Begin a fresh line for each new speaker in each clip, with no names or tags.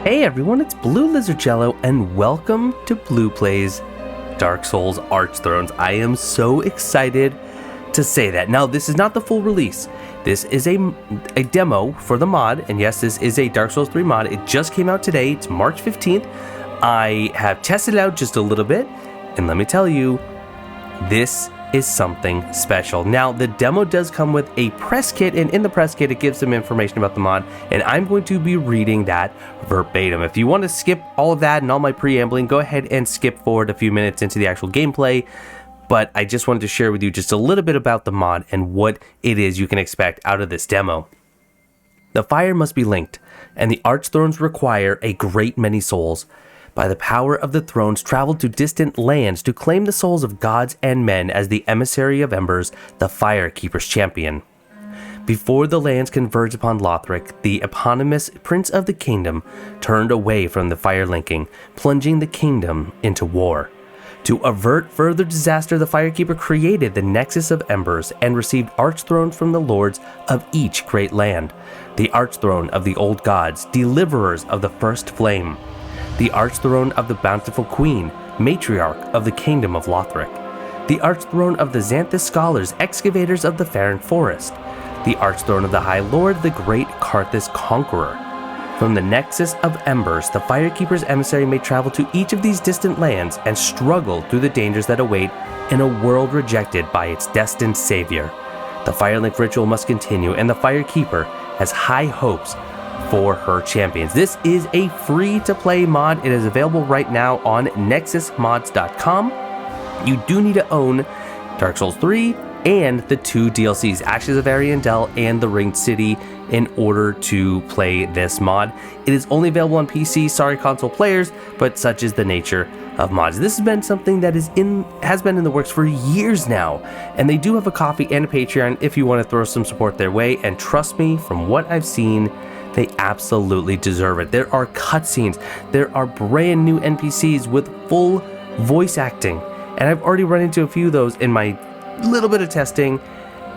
Hey everyone, it's BlueLizardJello, and welcome to Blue Plays Dark Souls Archthrones. I am so excited to say that. Now, this is not the full release. This is a demo for the mod, and yes, this is a Dark Souls 3 mod. It just came out today. It's March 15th. I have tested it out just a little bit, and let me tell you, this is something special. Now, the demo does come with a press kit, and in the press kit, it gives some information about the mod, and I'm going to be reading that verbatim. If you want to skip all of that and all my preambling, go ahead and skip forward a few minutes into the actual gameplay, but I just wanted to share with you just a little bit about the mod and what it is you can expect out of this demo. The fire must be linked, and the Archthrones require a great many souls. By the power of the thrones, travel to distant lands to claim the souls of gods and men as the emissary of embers, the Fire Keeper's champion. Before the lands converged upon Lothric, the eponymous Prince of the Kingdom turned away from the fire linking, plunging the kingdom into war. To avert further disaster, the Firekeeper created the Nexus of Embers and received Archthrones from the lords of each great land. The Archthrone of the Old Gods, deliverers of the First Flame. The Archthrone of the Bountiful Queen, matriarch of the Kingdom of Lothric. The Archthrone of the Xanthus Scholars, excavators of the Faron Forest. The Archthrone of the High Lord, the Great Karthus Conqueror. From the Nexus of Embers, the Firekeeper's emissary may travel to each of these distant lands and struggle through the dangers that await in a world rejected by its destined savior. The Firelink ritual must continue, and the Firekeeper has high hopes for her champions. This is a free-to-play mod. It is available right now on nexusmods.com. You do need to own Dark Souls 3 and the 2 DLCs, Ashes of Ariandel and The Ringed City, in order to play this mod. It is only available on PC, sorry console players, but such is the nature of mods. This has been something that has been in the works for years now, and they do have a Ko-fi and a Patreon if you want to throw some support their way, and trust me, from what I've seen, they absolutely deserve it. There are cutscenes, there are brand new NPCs with full voice acting, and I've already run into a few of those in my little bit of testing,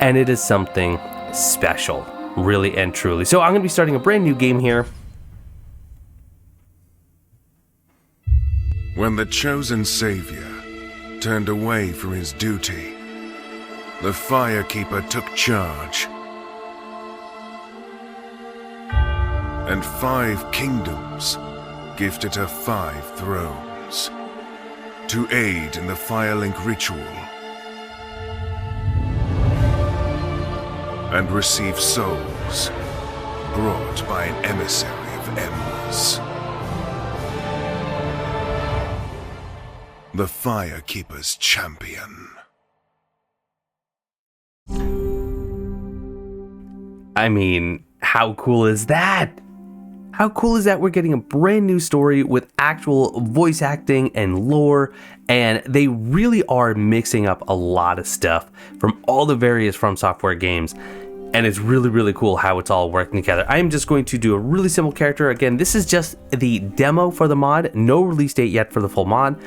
and it is something special, really and truly. So I'm going to be starting a brand new game here.
When the chosen savior turned away from his duty, the Firekeeper took charge. And 5 kingdoms gifted her 5 thrones to aid in the Firelink ritual and receive souls brought by an emissary of embers. The Firekeeper's champion.
I mean, how cool is that? How cool is that? We're getting a brand new story with actual voice acting and lore, and they really are mixing up a lot of stuff from all the various From Software games, and it's really, really cool how it's all working together. I am just going to do a really simple character. Again, this is just the demo for the mod, no release date yet for the full mod.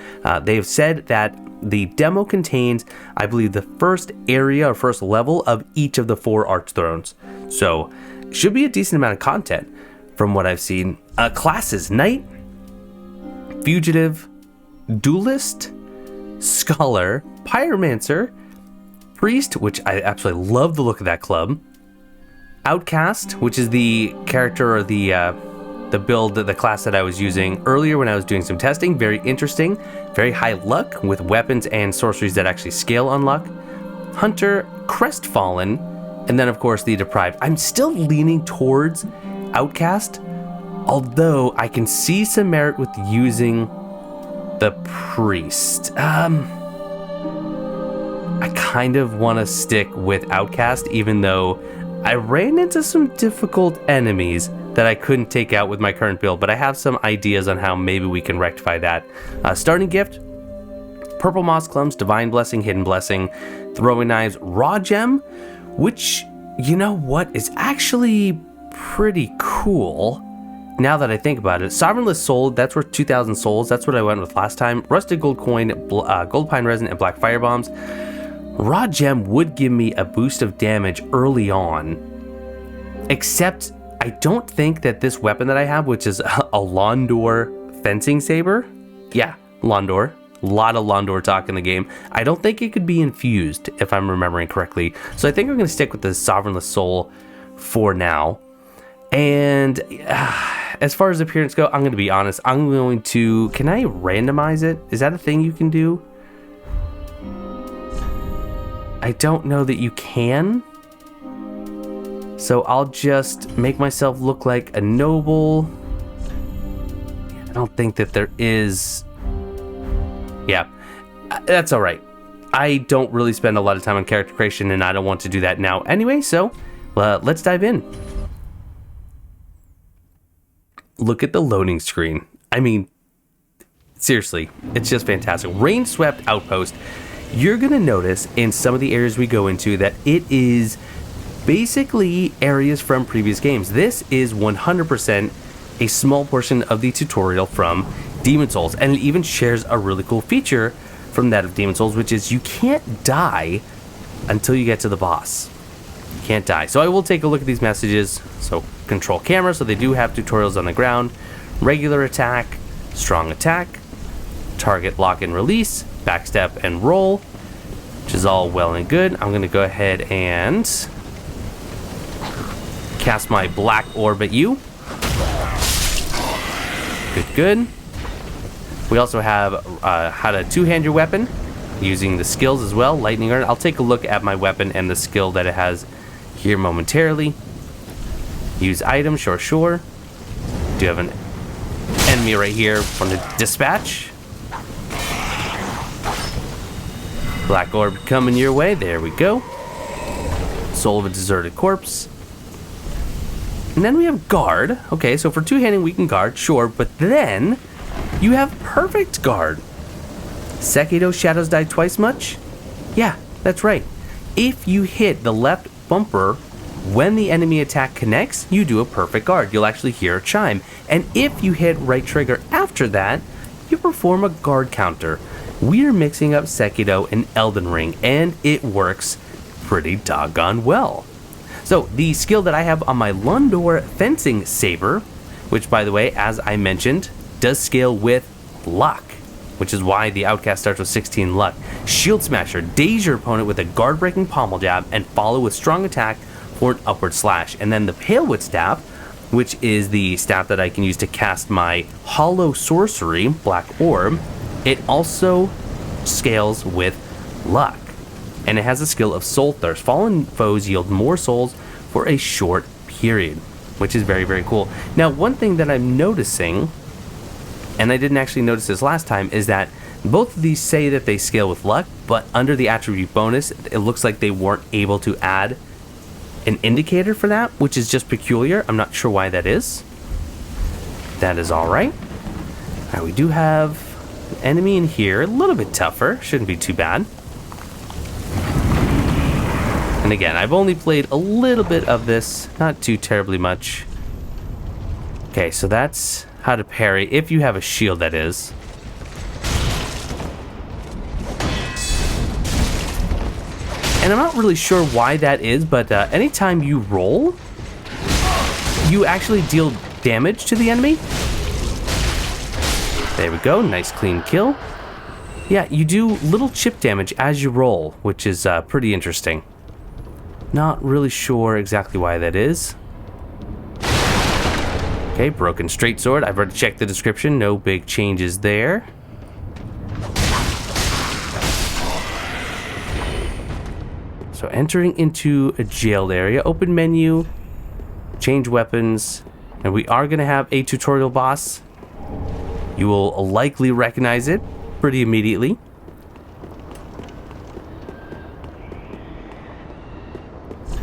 They have said that the demo contains, I believe, the first area or first level of each of the 4 Archthrones, so should be a decent amount of content. From what I've seen, classes: Knight, Fugitive, Duelist, Scholar, Pyromancer, Priest, which I absolutely love the look of that club, Outcast, which is the character or the build, the class that I was using earlier when I was doing some testing. Very interesting, very high luck with weapons and sorceries that actually scale on luck, Hunter, Crestfallen, and then of course the Deprived. I'm still leaning towards Outcast, although I can see some merit with using the Priest. I kind of want to stick with Outcast, even though I ran into some difficult enemies that I couldn't take out with my current build, but I have some ideas on how maybe we can rectify that. Starting gift: Purple Moss Clumps, Divine Blessing, Hidden Blessing, Throwing Knives, Raw Gem, which, you know what, is actually pretty cool now that I think about it. Sovereignless Soul, that's worth 2,000 souls. That's what I went with last time. Rusted Gold Coin, Gold Pine Resin, and Black Fire Bombs. Raw Gem would give me a boost of damage early on, except I don't think that this weapon that I have, which is a Londor fencing saber. Yeah, Londor. A lot of Londor talk in the game. I don't think it could be infused, if I'm remembering correctly. So I think I'm going to stick with the Sovereignless Soul for now. And as far as appearance go, I'm going to be honest. I'm going to... Can I randomize it? Is that a thing you can do? I don't know that you can. So I'll just make myself look like a noble. I don't think that there is... Yeah, that's all right. I don't really spend a lot of time on character creation, and I don't want to do that now anyway, so let's dive in. Look at the loading screen. I mean, seriously, it's just fantastic. Rain-swept outpost. You're going to notice in some of the areas we go into that it is basically areas from previous games. This is 100% a small portion of the tutorial from Demon Souls, and it even shares a really cool feature from that of Demon Souls, which is you can't die until you get to the boss. You can't die. So I will take a look at these messages. So control camera, so they do have tutorials on the ground. Regular attack, strong attack, target lock and release, backstep and roll, which is all well and good. I'm going to go ahead and cast my black orb at you. Good. We also have how to two-hand your weapon using the skills as well. Lightning Urn. I'll take a look at my weapon and the skill that it has here momentarily. Use item, sure. Do have an enemy right here from the dispatch. Black orb coming your way. There we go. Soul of a deserted corpse. And then we have guard. Okay, so for two-handing we can guard, sure, but then you have perfect guard. Sekido shadows die twice much? Yeah, that's right. If you hit the left bumper when the enemy attack connects, you do a perfect guard. You'll actually hear a chime. And if you hit right trigger after that, you perform a guard counter. We are mixing up Sekido and Elden Ring, and it works pretty doggone well. So the skill that I have on my Londor fencing saber, which by the way, as I mentioned, does scale with luck, which is why the outcast starts with 16 luck. Shield Smasher, daze your opponent with a guard breaking pommel jab and follow with strong attack for an upward slash. And then the Palewood Staff, which is the staff that I can use to cast my hollow sorcery, Black Orb, it also scales with luck. And it has a skill of Soul Thirst. Fallen foes yield more souls for a short period, which is very, very cool. Now, one thing that I'm noticing, and I didn't actually notice this last time, is that both of these say that they scale with luck, but under the attribute bonus, it looks like they weren't able to add an indicator for that, which is just peculiar. I'm not sure why that is. That is all right. All right, we do have an enemy in here, a little bit tougher, shouldn't be too bad. And again, I've only played a little bit of this, not too terribly much. Okay, so that's how to parry, if you have a shield, that is. And I'm not really sure why that is, but anytime you roll, you actually deal damage to the enemy. There we go, nice clean kill. Yeah, you do little chip damage as you roll, which is pretty interesting. Not really sure exactly why that is. Okay, broken straight sword. I've already checked the description. No big changes there. So entering into a jailed area. Open menu. Change weapons. And we are going to have a tutorial boss. You will likely recognize it pretty immediately.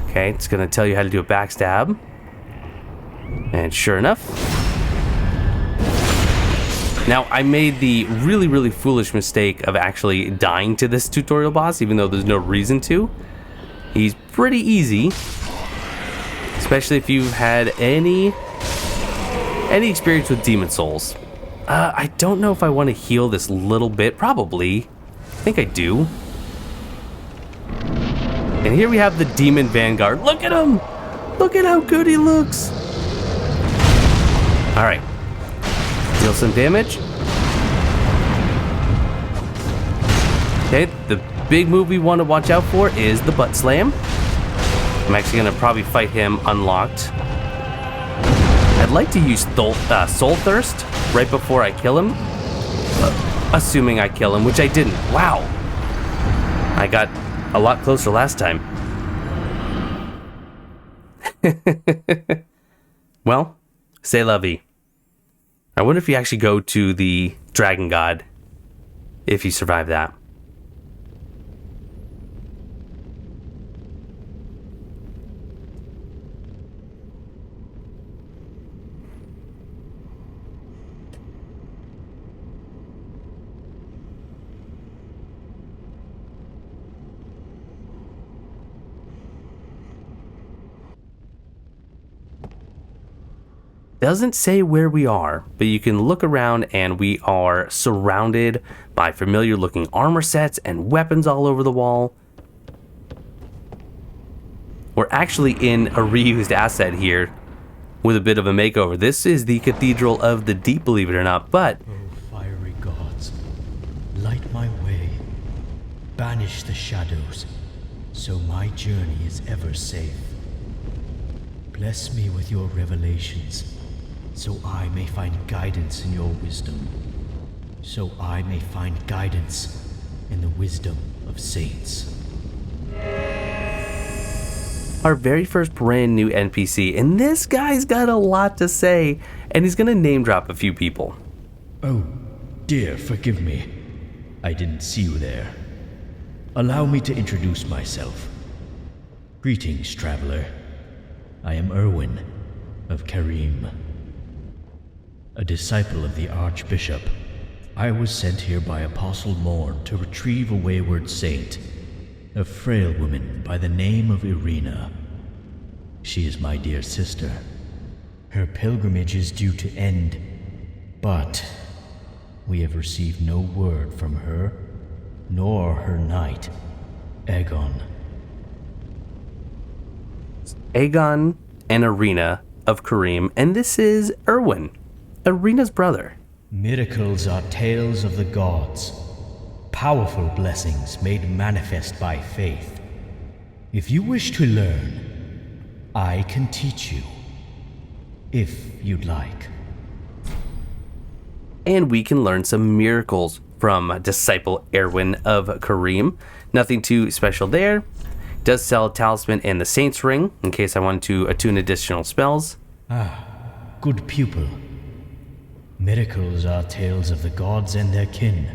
Okay, it's going to tell you how to do a backstab. And sure enough. Now, I made the really, really foolish mistake of actually dying to this tutorial boss, even though there's no reason to. He's pretty easy. Especially if you've had any experience with Demon Souls. I don't know if I want to heal this little bit. Probably. I think I do. And here we have the Demon Vanguard. Look at him! Look at how good he looks! Alright. Deal some damage. Okay, the big move we want to watch out for is the butt slam. I'm actually going to probably fight him unlocked. I'd like to use Soul Thirst right before I kill him. Assuming I kill him, which I didn't. Wow. I got a lot closer last time. Well, c'est la vie. I wonder if you actually go to the Dragon God if you survive that. Doesn't say where we are, but you can look around and we are surrounded by familiar looking armor sets and weapons all over the wall. We're actually in a reused asset here with a bit of a makeover. This is the Cathedral of the Deep, believe it or not, but...
Oh, fiery gods, light my way, banish the shadows, so my journey is ever safe. Bless me with your revelations, so I may find guidance in your wisdom, so I may find guidance in the wisdom of saints.
Our very first brand new NPC, and this guy's got a lot to say, and he's gonna name drop a few people.
Oh, dear, forgive me. I didn't see you there. Allow me to introduce myself. Greetings, traveler. I am Erwin of Karim, a disciple of the Archbishop. I was sent here by Apostle Morn to retrieve a wayward saint, a frail woman by the name of Irina. She is my dear sister. Her pilgrimage is due to end, but we have received no word from her, nor her knight, Aegon.
Aegon and Irina of Karim, and this is Erwin, Irina's brother.
Miracles are tales of the gods, powerful blessings made manifest by faith. If you wish to learn, I can teach you, if you'd like.
And we can learn some miracles from disciple Erwin of Karim. Nothing too special there. Does sell a talisman and the Saint's Ring, in case I wanted to attune additional spells.
Ah, good pupil. Miracles are tales of the gods and their kin.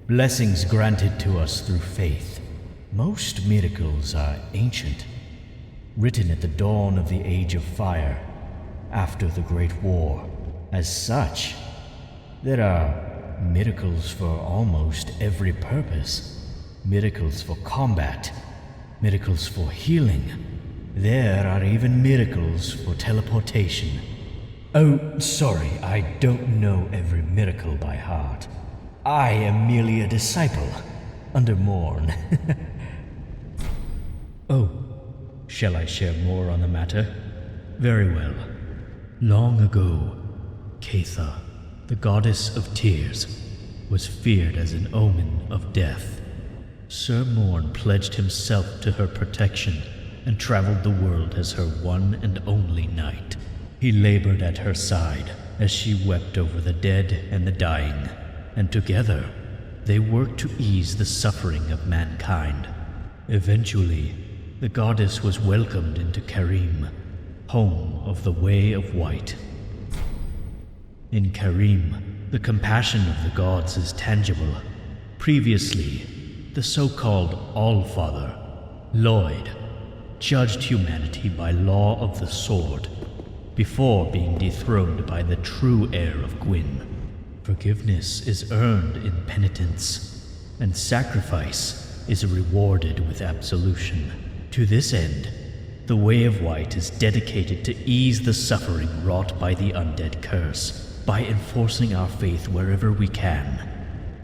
Blessings granted to us through faith. Most miracles are ancient, written at the dawn of the Age of Fire, after the Great War. As such, there are miracles for almost every purpose. Miracles for combat, miracles for healing. There are even miracles for teleportation. Oh, sorry, I don't know every miracle by heart. I am merely a disciple, under Morn. Oh, shall I share more on the matter? Very well. Long ago, Caitha, the goddess of tears, was feared as an omen of death. Sir Morn pledged himself to her protection and traveled the world as her one and only knight. He labored at her side as she wept over the dead and the dying, and together they worked to ease the suffering of mankind. Eventually, the goddess was welcomed into Karim, home of the Way of White. In Karim, the compassion of the gods is tangible. Previously, the so-called Allfather, Lloyd, judged humanity by law of the sword, before being dethroned by the true heir of Gwyn. Forgiveness is earned in penitence, and sacrifice is rewarded with absolution. To this end, the Way of White is dedicated to ease the suffering wrought by the undead curse, by enforcing our faith wherever we can.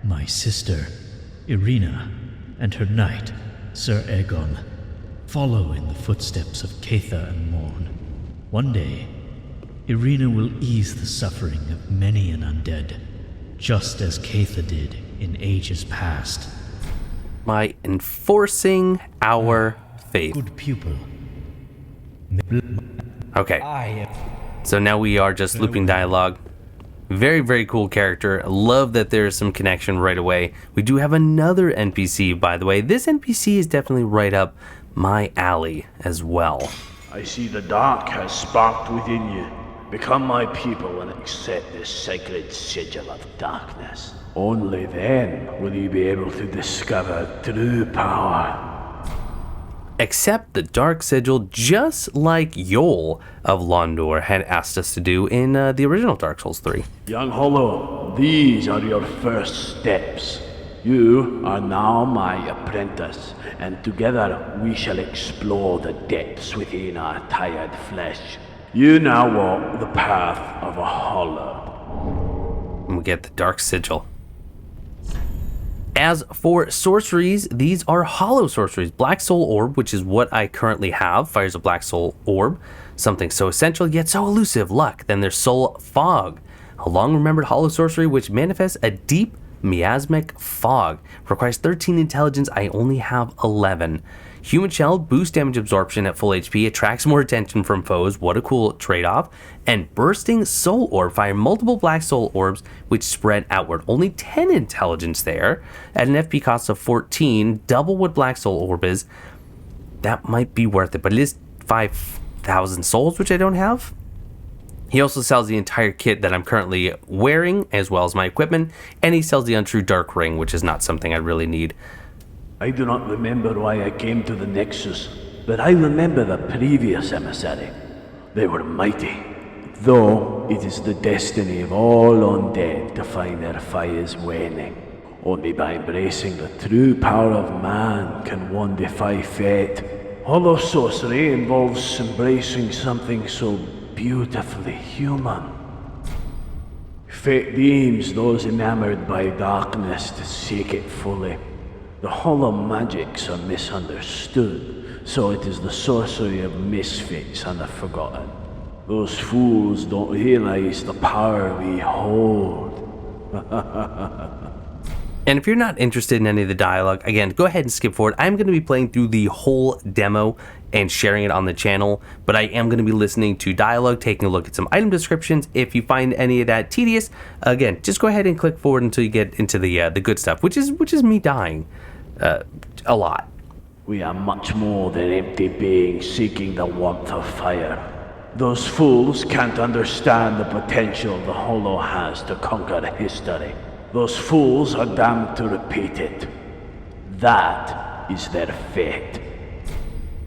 My sister, Irina, and her knight, Sir Aegon, follow in the footsteps of Caitha and Morn. One day, Irina will ease the suffering of many an undead, just as Keitha did in ages past.
By enforcing our faith.
Good pupil.
Okay. So now we are just looping dialogue. Very, very cool character. Love that there's some connection right away. We do have another NPC, by the way. This NPC is definitely right up my alley as well.
I see the dark has sparked within you. Become my people and accept this sacred sigil of darkness. Only then will you be able to discover true power.
Accept the dark sigil just like Yol of Londor had asked us to do in the original Dark Souls 3.
Young Hollow, these are your first steps. You are now my apprentice, and together we shall explore the depths within our tired flesh. You now walk the path of a hollow.
And we get the dark sigil. As for sorceries, these are hollow sorceries. Black Soul Orb, which is what I currently have, fires a Black Soul Orb. Something so essential yet so elusive, luck. Then there's Soul Fog, a long-remembered hollow sorcery which manifests a deep miasmic fog. Requires 13 intelligence, I only have 11. Human Shell, boost damage absorption at full HP, attracts more attention from foes, what a cool trade-off. And Bursting Soul Orb, fire multiple Black Soul Orbs which spread outward. Only 10 intelligence there, at an FP cost of 14, double what Black Soul Orb is. That might be worth it, but it is 5,000 souls, which I don't have. He also sells the entire kit that I'm currently wearing, as well as my equipment, and he sells the Untrue Dark Ring, which is not something I really need.
I do not remember why I came to the Nexus, but I remember the previous emissary. They were mighty, though it is the destiny of all undead to find their fires waning. Only by embracing the true power of man can one defy fate. Hollow sorcery involves embracing something so beautifully human. Fate deems those enamored by darkness to seek it fully. The hollow magics are misunderstood, so it is the sorcery of misfits and the forgotten. Those fools don't realize the power we hold.
And if you're not interested in any of the dialogue, again, go ahead and skip forward. I'm going to be playing through the whole demo and sharing it on the channel, but I am going to be listening to dialogue, taking a look at some item descriptions. If you find any of that tedious, again, just go ahead and click forward until you get into the good stuff, which is me dying a lot.
We are much more than empty beings seeking the warmth of fire. Those fools can't understand the potential the Hollow has to conquer history. Those fools are damned to repeat it. That is their fate.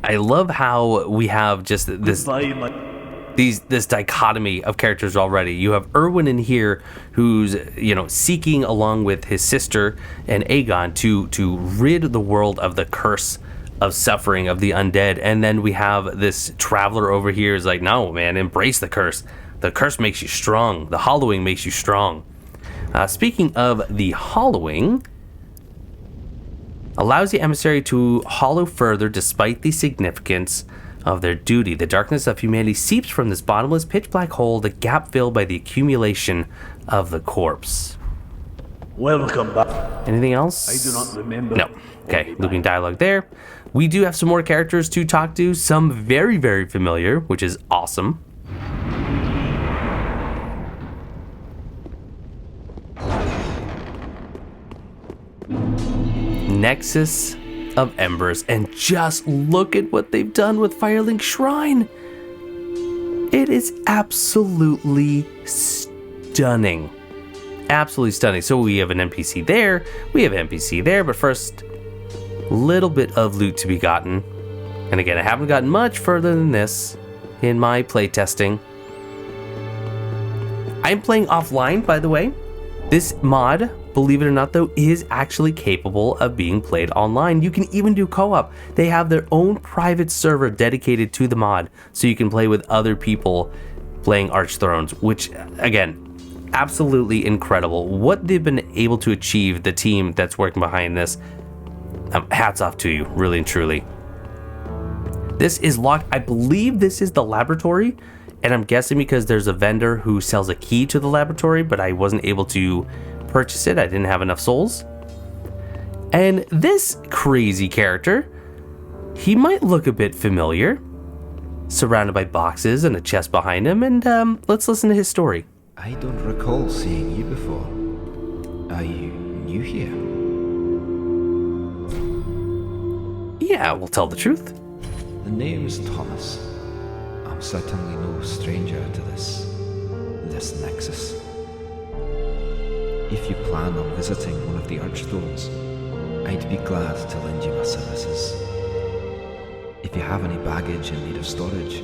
I love how we have just this dichotomy of characters already. You have Erwin in here who's, seeking along with his sister and Aegon to rid the world of the curse of suffering of the undead. And then we have this traveler over here is like, no, man, embrace the curse. The curse makes you strong. The hollowing makes you strong. Speaking of the hollowing, allows the emissary to hollow further despite the significance of their duty. The darkness of humanity seeps from this bottomless pitch black hole, the gap filled by the accumulation of the corpse.
Welcome back.
Anything else?
I do not remember.
No. Okay, looping dialogue there. We do have some more characters to talk to, some very, very familiar, which is awesome. Nexus of Embers, and just look at what they've done with Firelink Shrine. It is absolutely stunning. Absolutely stunning. So we have an NPC there, we have an NPC there, but first, little bit of loot to be gotten. And again, I haven't gotten much further than this in my playtesting. I'm playing offline, by the way. This mod, believe it or not though, is actually capable of being played online. You can even do co-op. They have their own private server dedicated to the mod, so you can play with other people playing Archthrones, which, again, absolutely incredible. What they've been able to achieve, the team that's working behind this, hats off to you, really and truly. This is locked. I believe this is the laboratory, and I'm guessing because there's a vendor who sells a key to the laboratory, but I wasn't able to purchase it. I didn't have enough souls. And this crazy character, he might look a bit familiar, surrounded by boxes and a chest behind him, and let's listen to his story.
I don't recall seeing you before. Are you new here?
Yeah, we'll tell the truth.
The name is Thomas. I'm certainly no stranger to this nexus. If you plan on visiting one of the Archthrones, I'd be glad to lend you my services. If you have any baggage in need of storage,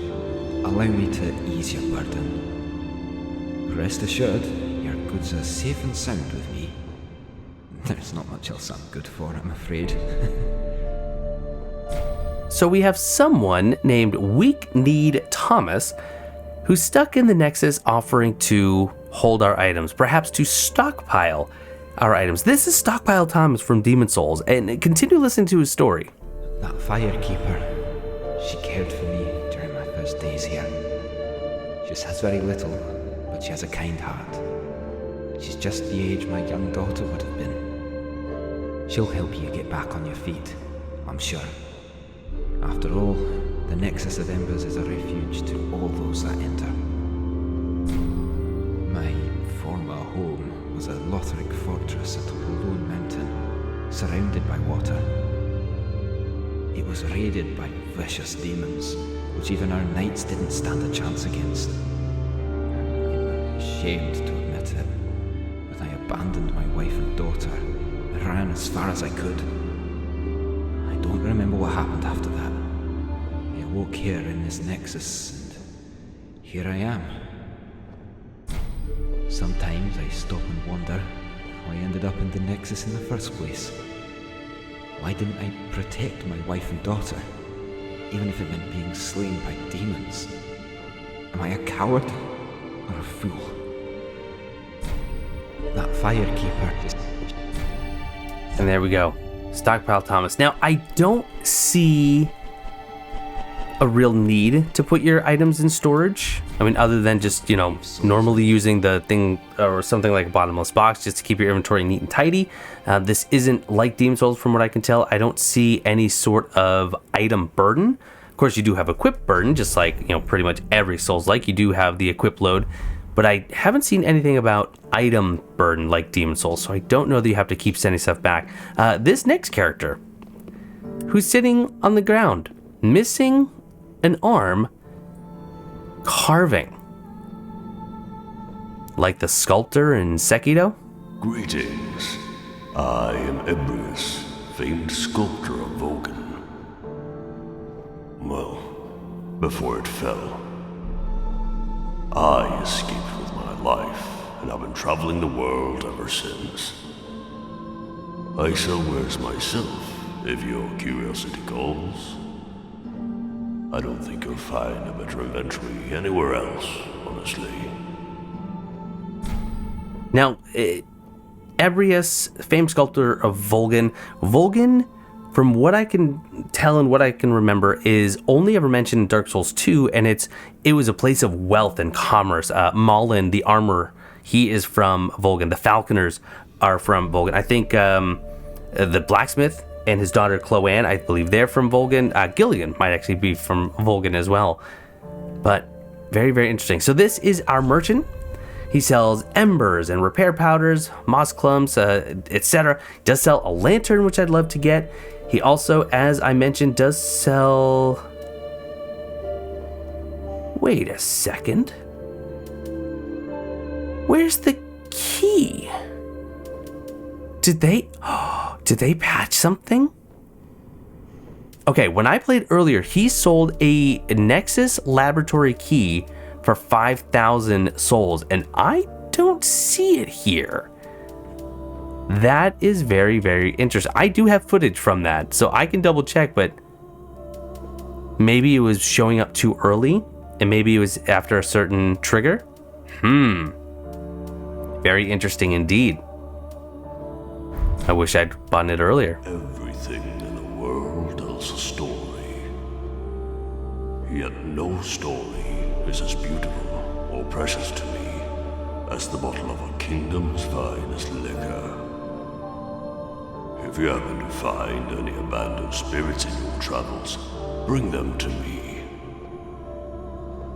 allow me to ease your burden. Rest assured, your goods are safe and sound with me. There's not much else I'm good for, I'm afraid.
So we have someone named Weak-Kneed Thomas who's stuck in the Nexus offering to hold our items, perhaps to stockpile our items. This is Stockpile Thomas from Demon Souls, and continue listening to his story.
That firekeeper, she cared for me during my first days here. She has very little, but she has a kind heart. She's just the age my young daughter would have been. She'll help you get back on your feet, I'm sure. After all, the Nexus of Embers is a refuge to all those that enter. My former home was a Lothric fortress atop a lone mountain, surrounded by water. It was raided by vicious demons, which even our knights didn't stand a chance against. I'm ashamed to admit it, but I abandoned my wife and daughter and ran as far as I could. I don't remember what happened after that. I awoke here in this Nexus, and here I am. Sometimes I stop and wonder how I ended up in the Nexus in the first place. Why didn't I protect my wife and daughter, even if it meant being slain by demons? Am I a coward or a fool? That firekeeper just...
And there we go. Stockpile Thomas. Now, I don't see a real need to put your items in storage. I mean, other than just, normally using the thing or something like a bottomless box just to keep your inventory neat and tidy. This isn't like Demon Souls from what I can tell. I don't see any sort of item burden. Of course, you do have equip burden, just like, pretty much every Souls-like. You do have the equip load. But I haven't seen anything about item burden like Demon Souls, so I don't know that you have to keep sending stuff back. This next character, who's sitting on the ground, missing an arm, carving. Like the sculptor in Sekiro?
Greetings. I am Ebrius, famed sculptor of Vulcan. Well, before it fell, I escaped with my life, and I've been traveling the world ever since. I sell wares myself, if your curiosity calls. I don't think you'll find a better inventory anywhere else, honestly.
Now, Ebrius, famed sculptor of Vulcan. Vulcan, from what I can tell and what I can remember, is only ever mentioned in Dark Souls 2, and it was a place of wealth and commerce. Malin, the armor, he is from Vulcan. The Falconers are from Vulcan. I think the blacksmith and his daughter Chloanne, I believe they're from Vulcan. Gilligan might actually be from Vulcan as well. But very, very interesting. So this is our merchant. He sells embers and repair powders, moss clumps, etc. He does sell a lantern, which I'd love to get. He also, as I mentioned, does sell... Wait a second. Where's the key? Did they patch something? Okay, when I played earlier, he sold a Nexus laboratory key for 5,000 souls, and I don't see it here. That is very, very interesting. I do have footage from that, so I can double check, but maybe it was showing up too early, and maybe it was after a certain trigger. Very interesting indeed. I wish I'd bought it earlier.
Everything in the world tells a story. Yet no story is as beautiful or precious to me as the bottle of a kingdom's finest liquor. If you happen to find any abandoned spirits in your travels, bring them to me.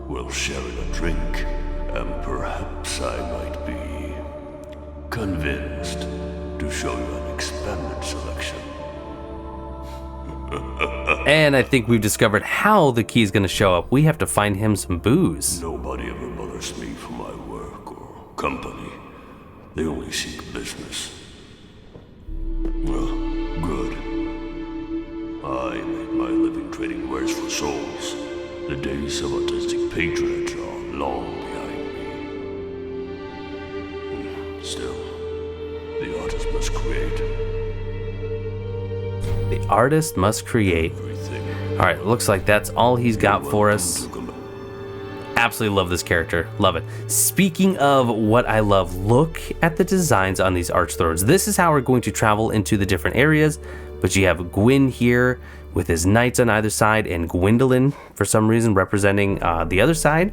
We'll share in a drink, and perhaps I might be convinced to show you an expanded selection.
And I think we've discovered how the key is going to show up. We have to find him some booze.
Nobody ever bothers me for my work or company. They only seek business. Well, good. I made my living trading wares for souls. The days of artistic patronage are long behind me. Still, the artist must create.
The artist must create. All right, looks like that's all he's got for us. Absolutely love this character. Love it. Speaking of what I love, look at the designs on these Archthrones. This is how we're going to travel into the different areas. But you have Gwyn here with his knights on either side, and Gwendolyn, for some reason, representing the other side.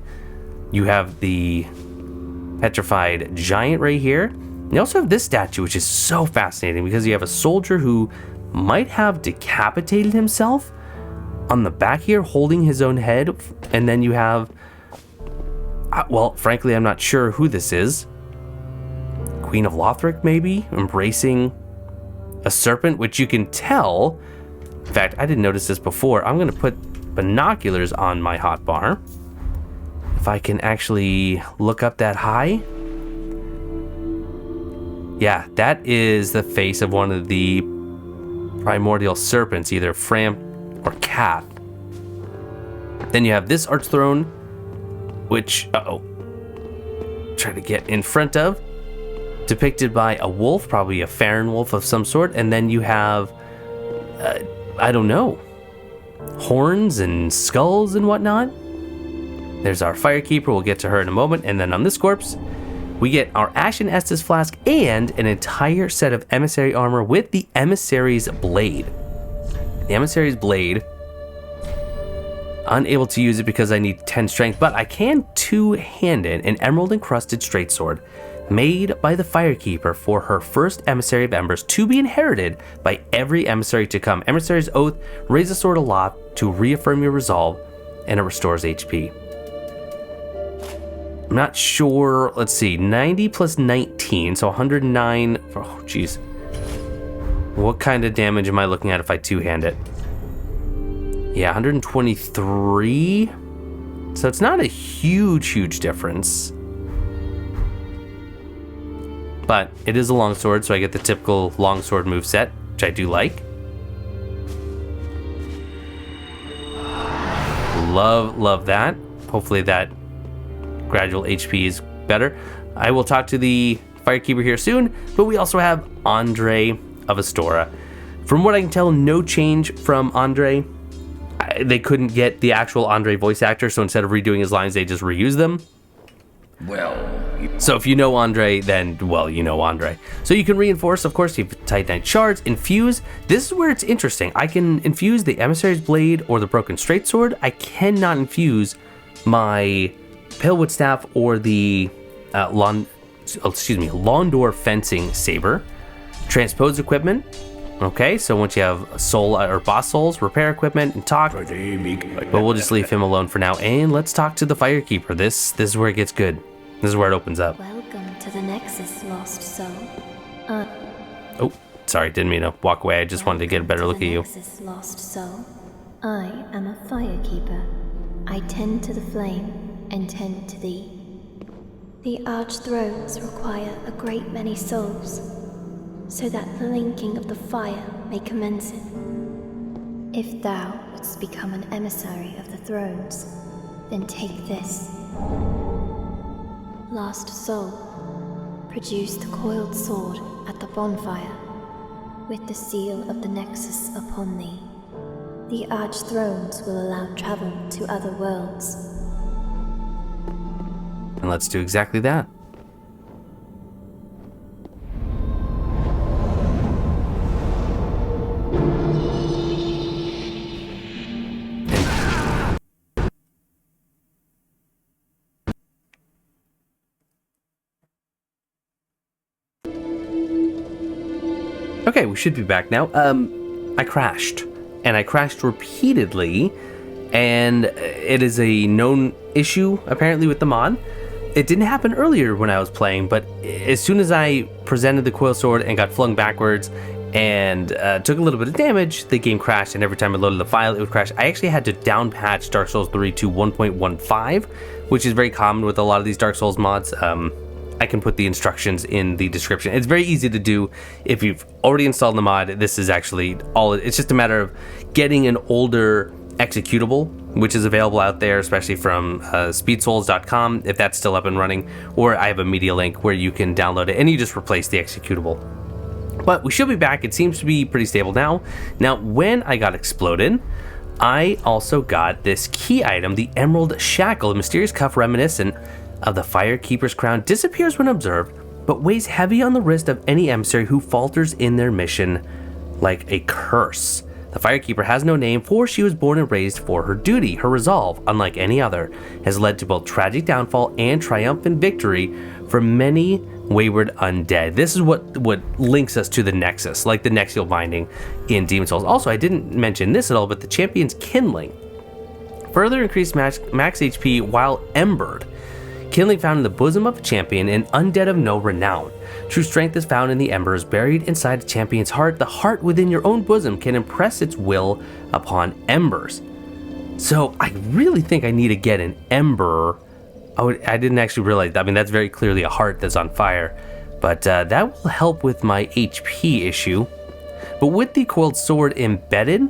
You have the petrified giant right here. You also have this statue, which is so fascinating because you have a soldier who might have decapitated himself on the back here, holding his own head. And then you have, well, frankly, I'm not sure who this is. Queen of Lothric, maybe, embracing a serpent, which you can tell. In fact, I didn't notice this before. I'm going to put binoculars on my hotbar. If I can actually look up that high. Yeah, that is the face of one of the primordial serpents, either Fram or Cat. Then you have this Archthrone, which, try to get in front of, depicted by a wolf, probably a Farron wolf of some sort. And then you have, I don't know, horns and skulls and whatnot. There's our Firekeeper. We'll get to her in a moment. And then on this corpse, we get our Ashen Estus flask and an entire set of emissary armor with the emissary's blade. The emissary's blade. Unable to use it because I need 10 strength, but I can two-hand it an emerald encrusted straight sword made by the Firekeeper for her first emissary of embers, to be inherited by every emissary to come. Emissary's oath: raise the sword aloft to reaffirm your resolve, and it restores HP. I'm not sure. Let's see, 90 plus 19, so 109. Oh, geez. What kind of damage am I looking at if I two-hand it? Yeah, 123. So it's not a huge difference. But it is a longsword, so I get the typical longsword moveset, which I do like. Love that. Hopefully that gradual HP is better. I will talk to the Firekeeper here soon, but we also have Andre of Astora. From what I can tell, no change from Andre. They couldn't get the actual Andre voice actor, so instead of redoing his lines, they just reused them. So if you know Andre, then, well, you know Andre. So you can reinforce, of course, you have Titanite shards, infuse. This is where it's interesting. I can infuse the Emissary's Blade or the Broken Straight Sword. I cannot infuse my Palewood Staff or the Londor Fencing Saber. Transpose equipment. Okay, so once you have soul or boss souls, repair equipment, and talk. But we'll just leave him alone for now, and let's talk to the Firekeeper. This is where it gets good. This is where it opens up.
Welcome to the Nexus, lost soul.
Oh, sorry, didn't mean to walk away. I just wanted to get a better look at you.
Nexus, lost soul. I am a Firekeeper. I tend to the flame and tend to thee. The Archthrones require a great many souls, so that the linking of the fire may commence it. If thou wouldst become an emissary of the thrones, then take this. Lost soul, produce the coiled sword at the bonfire, with the seal of the Nexus upon thee. The Archthrones will allow travel to other worlds.
And let's do exactly that. Okay, we should be back now. I crashed. And I crashed repeatedly. And it is a known issue, apparently, with the mod. It didn't happen earlier when I was playing, but as soon as I presented the coil sword and got flung backwards and took a little bit of damage, the game crashed, and every time I loaded the file, it would crash. I actually had to down patch Dark Souls 3 to 1.15, which is very common with a lot of these Dark Souls mods. I can put the instructions in the description. It's very easy to do if you've already installed the mod. This is actually all, it's just a matter of getting an older executable, which is available out there, especially from speedsouls.com, if that's still up and running, or I have a media link where you can download it and you just replace the executable. But we should be back. It seems to be pretty stable now. Now, when I got exploded, I also got this key item, the Emerald Shackle, a mysterious cuff reminiscent of the Firekeeper's crown, disappears when observed, but weighs heavy on the wrist of any emissary who falters in their mission like a curse. The Firekeeper has no name, for she was born and raised for her duty. Her resolve, unlike any other, has led to both tragic downfall and triumphant victory for many wayward undead. This is what links us to the Nexus, like the Nexial binding in Demon Souls. Also, I didn't mention this at all, but the Champion's Kindling further increased max HP while embered. Kindling found in the bosom of a champion, an undead of no renown. True strength is found in the embers buried inside a champion's heart. The heart within your own bosom can impress its will upon embers. So I really think I need to get an ember. I didn't actually realize that. I mean, that's very clearly a heart that's on fire, but that will help with my HP issue. But with the coiled sword embedded,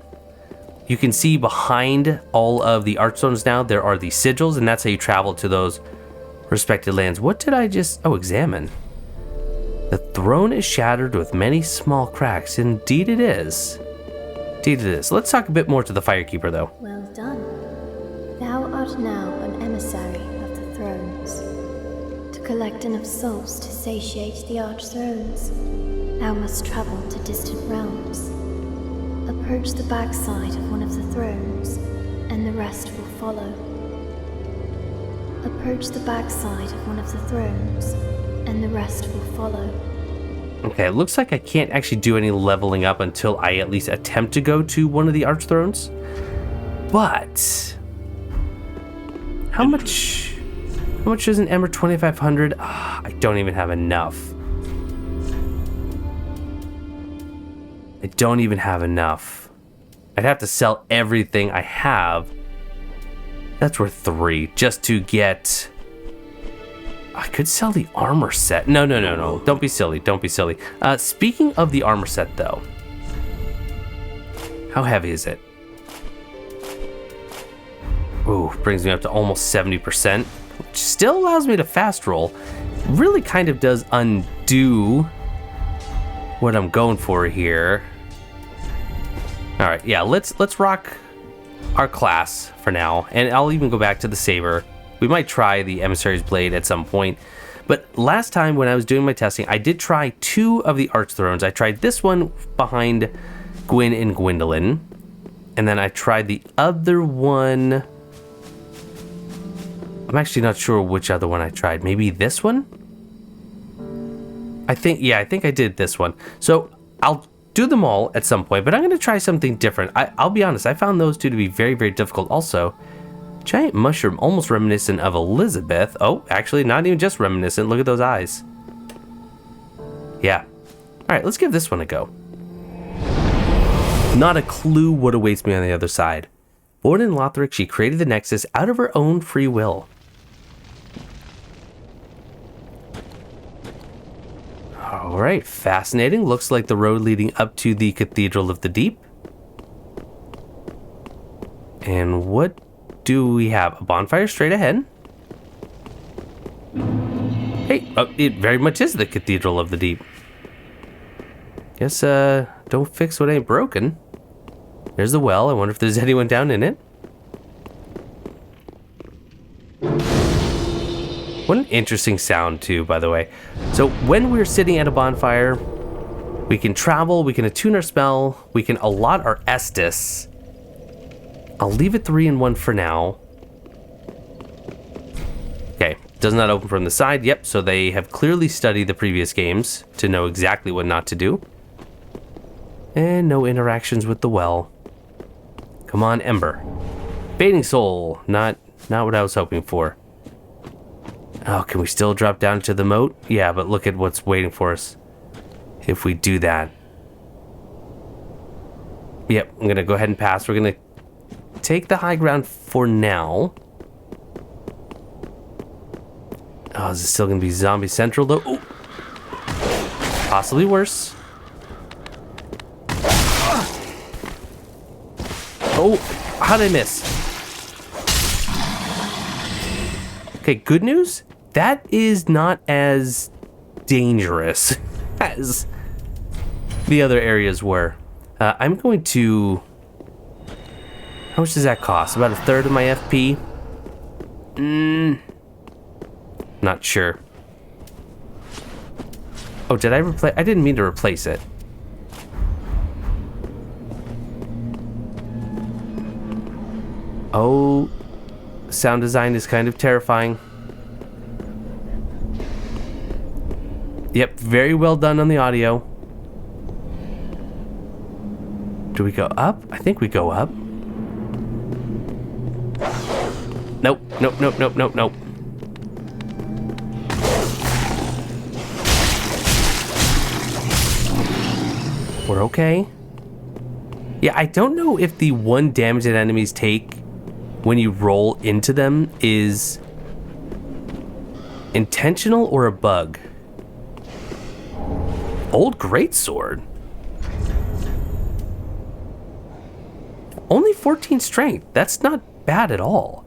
you can see behind all of the Archthrones now, there are the sigils, and that's how you travel to those respected lands. What did I just... Oh, examine. The throne is shattered with many small cracks. Indeed it is. Indeed it is. Let's talk a bit more to the Firekeeper, though.
Well done. Thou art now an emissary of the thrones. To collect enough souls to satiate the Archthrones, thou must travel to distant realms. Approach the backside of one of the thrones, and the rest will follow. Approach the backside of one of the thrones, and the rest will follow.
Okay, it looks like I can't actually do any leveling up until I at least attempt to go to one of the Archthrones. But how much is an Ember? 2,500? I don't even have enough. I don't even have enough. I'd have to sell everything I have. That's worth 3 just to get... I could sell the armor set. No. Don't be silly. Speaking of the armor set, though. How heavy is it? Ooh, brings me up to almost 70%, which still allows me to fast roll. Really kind of does undo what I'm going for here. All right, yeah, let's rock our class for now, and I'll even go back to the saber. We might try the emissary's blade at some point, but last time when I was doing my testing, I did try 2 of the Archthrones. I tried this one behind Gwyn and Gwendolyn, and then I tried the other one. I'm actually not sure which other one I tried. Maybe this one? I think I did this one. So I'll do them all at some point, but I'm going to try something different. I'll be honest, I found those 2 to be very, very difficult also. Giant mushroom, almost reminiscent of Elizabeth. Oh, actually, not even just reminiscent. Look at those eyes. Yeah. All right, let's give this one a go. Not a clue what awaits me on the other side. Born in Lothric, she created the Nexus out of her own free will. All right, fascinating. Looks like the road leading up to the Cathedral of the Deep. And what do we have? A bonfire straight ahead. Hey, it very much is the Cathedral of the Deep. Guess, don't fix what ain't broken. There's the well. I wonder if there's anyone down in it. What an interesting sound, too, by the way. So when we're sitting at a bonfire, we can travel, we can attune our spell, we can allot our Estus. I'll leave it 3 and 1 for now. Okay, does not open from the side. Yep, so they have clearly studied the previous games to know exactly what not to do. And no interactions with the well. Come on, Ember. Fading Soul. Not what I was hoping for. Oh, can we still drop down to the moat? Yeah, but look at what's waiting for us if we do that. Yep, I'm going to go ahead and pass. We're going to take the high ground for now. Oh, is it still going to be zombie central, though? Ooh. Possibly worse. Oh, how did I miss? Okay, good news. That is not as dangerous as the other areas were. I'm going to... How much does that cost? About a third of my FP? Not sure. Oh, did I replace? I didn't mean to replace it. Oh, sound design is kind of terrifying. Yep, very well done on the audio. Do we go up? I think we go up. Nope, nope, nope, nope, nope, nope. We're okay. Yeah, I don't know if the one damage that enemies take when you roll into them is intentional or a bug. Old greatsword. Only 14 strength. That's not bad at all.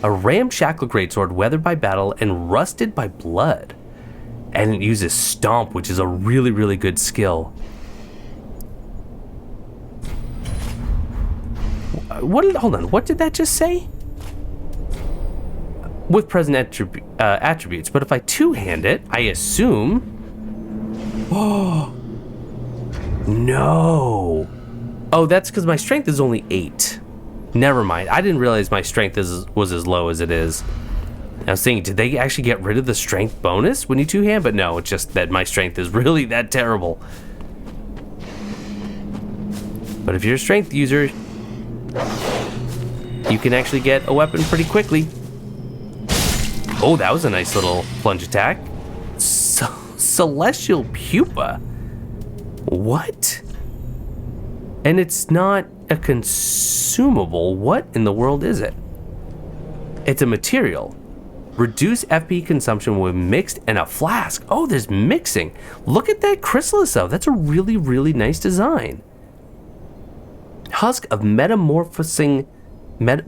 A ramshackle greatsword weathered by battle and rusted by blood. And it uses stomp, which is a really, really good skill. Hold on, what did that just say? With present attributes, but if I two-hand it, I assume... Oh, no. Oh, that's because my strength is only 8. Never mind, I didn't realize my strength was as low as it is. I was thinking, did they actually get rid of the strength bonus when you two-hand? But no, it's just that my strength is really that terrible. But if you're a strength user, you can actually get a weapon pretty quickly. Oh, that was a nice little plunge attack. Celestial Pupa. What? And it's not a consumable. What in the world is it? It's a material. Reduce FP consumption when mixed in a flask. Oh, there's mixing. Look at that chrysalis though. That's a really, really nice design. Husk of metamorphosing, not just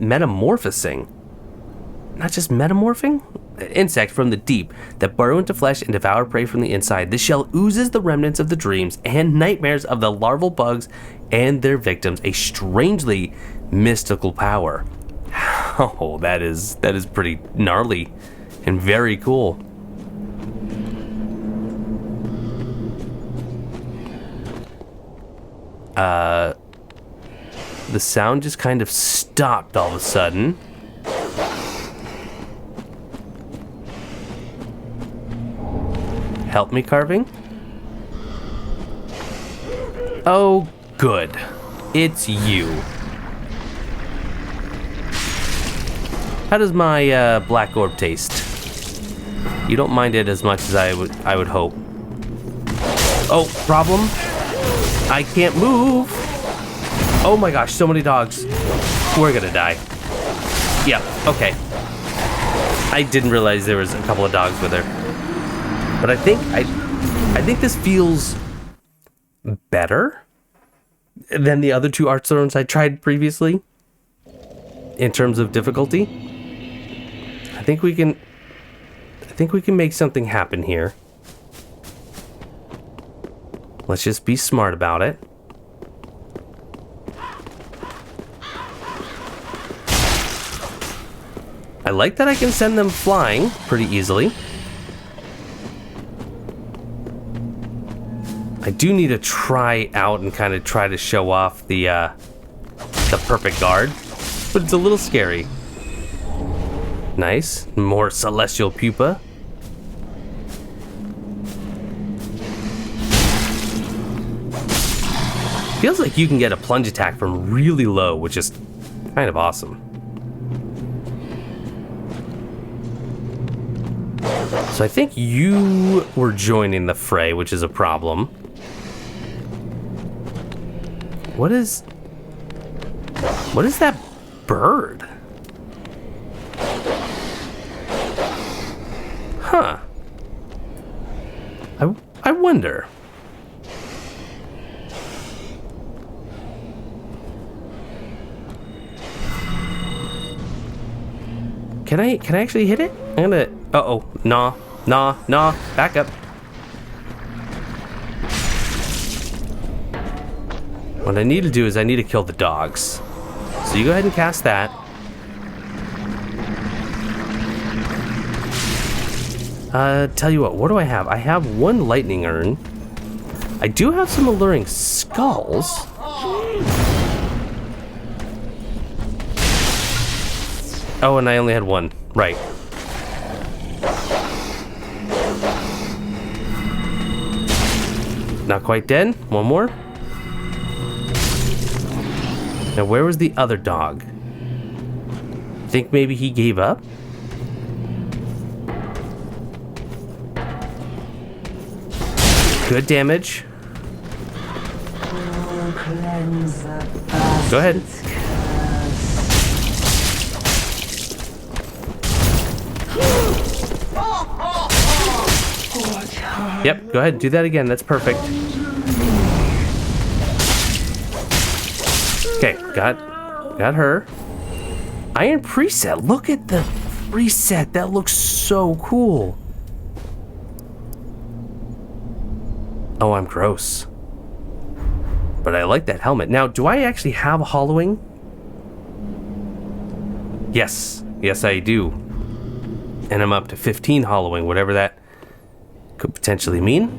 metamorphing? Insect from the deep that burrow into flesh and devour prey from the inside. This shell oozes the remnants of the dreams and nightmares of the larval bugs and their victims. A strangely mystical power. Oh, that is pretty gnarly and very cool. The sound just kind of stopped all of a sudden. Help me, carving? Oh, good. It's you. How does my black orb taste? You don't mind it as much as I would hope. Oh, problem? I can't move. Oh my gosh, so many dogs. We're gonna die. Yeah, okay. I didn't realize there was a couple of dogs with her. But I think this feels better than the other two Archthrones I tried previously in terms of difficulty. I think we can make something happen here. Let's just be smart about it. I like that I can send them flying pretty easily. I do need to try out and kind of try to show off the perfect guard, but it's a little scary. Nice, more celestial pupa. Feels like you can get a plunge attack from really low, which is kind of awesome. So I think you were joining the fray, which is a problem. What is that bird? Huh. I wonder. Can I actually hit it? I'm gonna. Uh-oh. Nah. Back up. What I need to do is I need to kill the dogs. So you go ahead and cast that. Tell you what do I have? I have one lightning urn. I do have some alluring skulls. Oh, and I only had one. Right. Not quite dead. One more. Now, where was the other dog? Think maybe he gave up? Good damage. Go ahead. Yep, go ahead, do that again. That's perfect. Okay, got her. Iron preset. Look at the preset. That looks so cool. Oh, I'm gross. But I like that helmet. Now, do I actually have a hollowing? Yes. Yes, I do. And I'm up to 15 hollowing, whatever that could potentially mean.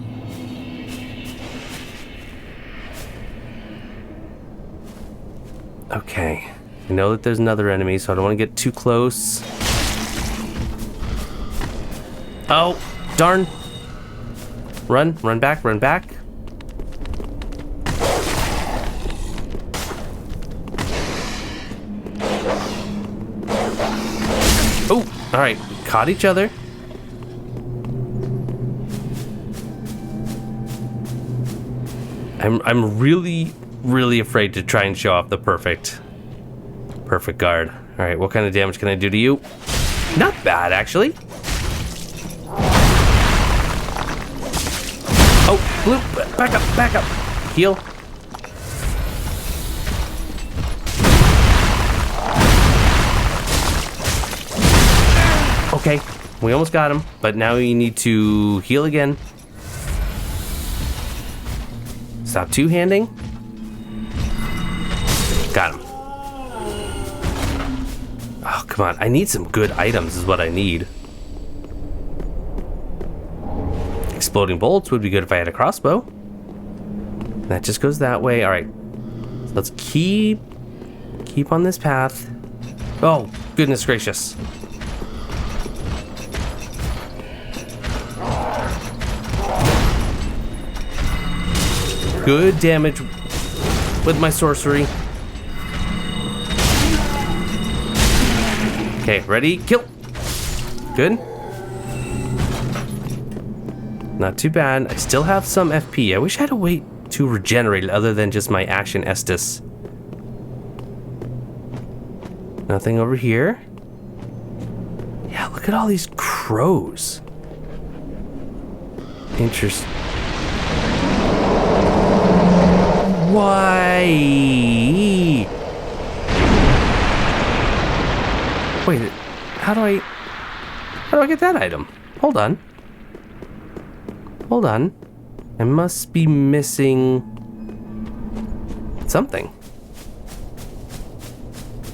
Okay. I know that there's another enemy, so I don't want to get too close. Oh, darn. Run back. Oh, all right. Caught each other. I'm really afraid to try and show off the perfect guard. All right, what kind of damage can I do to you? Not bad, actually. Oh, Blue, back up. Heal. Okay, we almost got him, but now you need to heal again. Stop two-handing. Got him. Oh, come on. I need some good items is what I need. Exploding bolts would be good if I had a crossbow. That just goes that way. All right. So let's keep on this path. Oh, goodness gracious. Good damage with my sorcery. Okay, ready? Kill. Good. Not too bad. I still have some FP. I wish I had a way to regenerate it other than just my action Estus. Nothing over here. Yeah, look at all these crows. Interesting. Why? Wait, how do I get that item? Hold on. I must be missing something.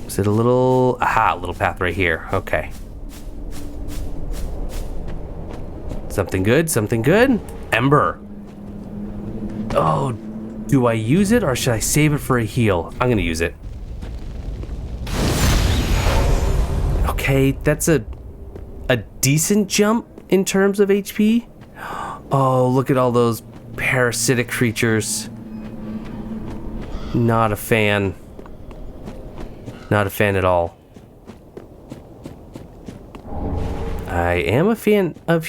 Is it a little... Aha, a little path right here. Okay. Something good. Ember. Oh, do I use it or should I save it for a heal? I'm gonna use it. Okay, that's a decent jump in terms of HP. Oh, look at all those parasitic creatures. Not a fan. Not a fan at all. I am a fan of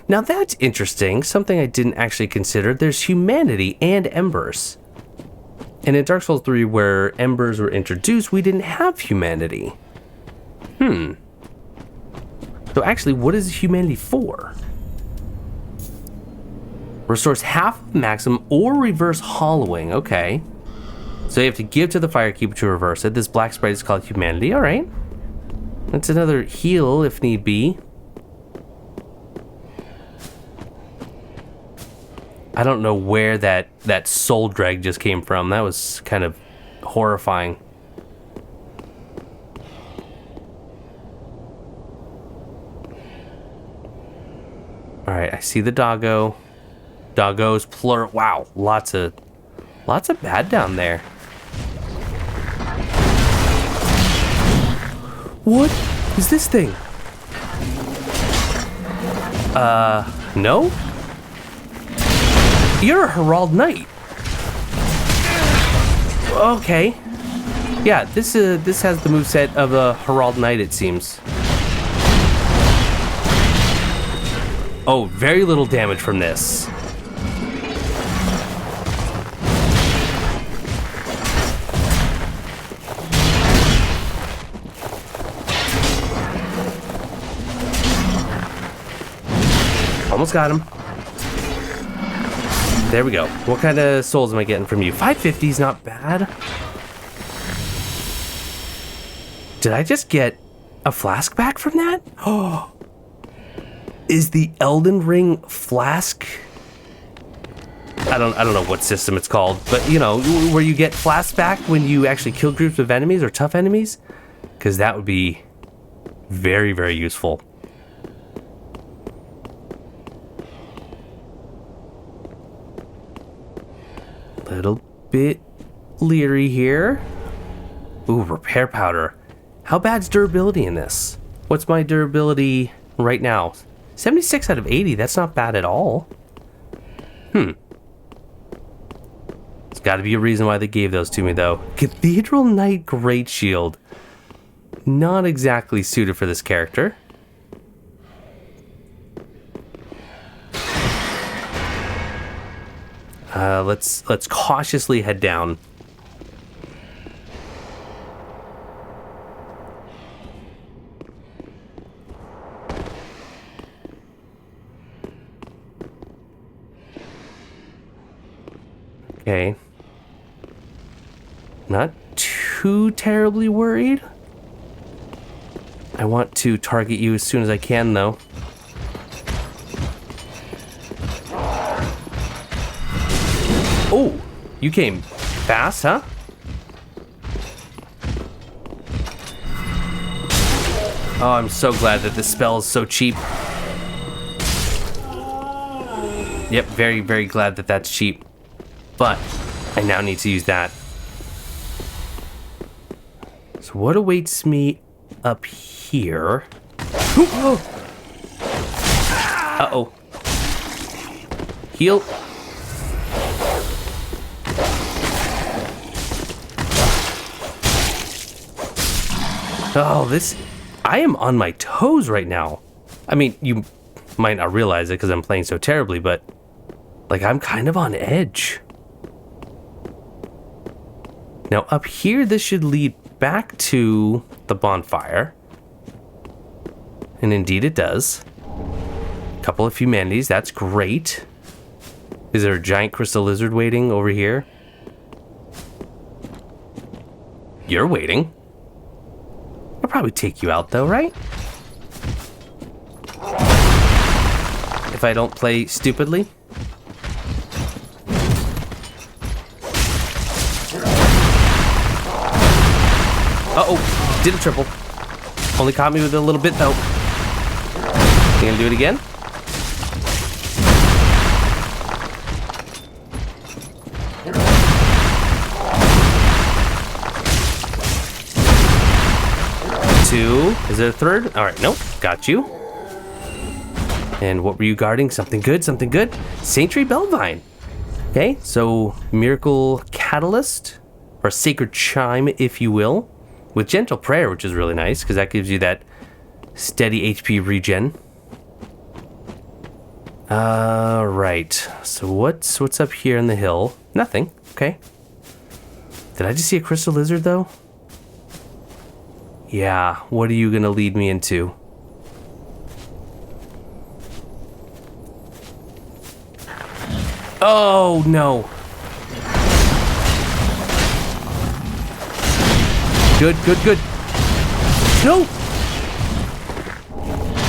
Now that's interesting. Something I didn't actually consider. There's humanity and embers. And in Dark Souls 3, where embers were introduced, we didn't have humanity. So actually, what is humanity for? Restores half of maximum or reverse hollowing. Okay. So you have to give to the Firekeeper to reverse it. This black sprite is called humanity. All right. That's another heal if need be. I don't know where that soul drag just came from. That was kind of horrifying. All right, I see the doggo. Doggos, plural. Wow, lots of bad down there. What is this thing? No? You're a Herald Knight. Okay. Yeah, this has the moveset of a Herald Knight, it seems. Oh, very little damage from this. Almost got him. There we go. What kind of souls am I getting from you? 550 is not bad. Did I just get a flask back from that? Oh. Is the Elden Ring flask? I don't know what system it's called, but you know, where you get flasks back when you actually kill groups of enemies or tough enemies? Because that would be very, very useful. Little bit leery here. Ooh, repair powder. How bad's durability in this? What's my durability right now? 76 out of 80. That's not bad at all. There's got to be a reason why they gave those to me, though. Cathedral Knight Great Shield. Not exactly suited for this character. Let's cautiously head down. Okay. Not too terribly worried. I want to target you as soon as I can, though. Oh, you came fast, huh? Oh, I'm so glad that this spell is so cheap. Yep, very, very glad that that's cheap. But I now need to use that. So what awaits me up here? Oh. Uh-oh. Heal. Oh, I am on my toes right now. I mean, you might not realize it because I'm playing so terribly, but like I'm kind of on edge. Now up here, this should lead back to the bonfire. And indeed it does. A couple of humanities, that's great. Is there a giant crystal lizard waiting over here? You're waiting. I'll probably take you out though, right? If I don't play stupidly. Uh-oh, did a triple. Only caught me with a little bit though. You gonna do it again? Two. Is there a third? All right, nope, got you. And what were you guarding? Something good, something good. Saintry Bellvine. Okay, so Miracle Catalyst. or sacred chime, if you will, with gentle prayer, which is really nice because that gives you that steady HP regen. Right. So what's up here in the hill? Nothing. Okay. Did I just see a crystal lizard though? Yeah. What are you gonna lead me into? Oh no. Good. No.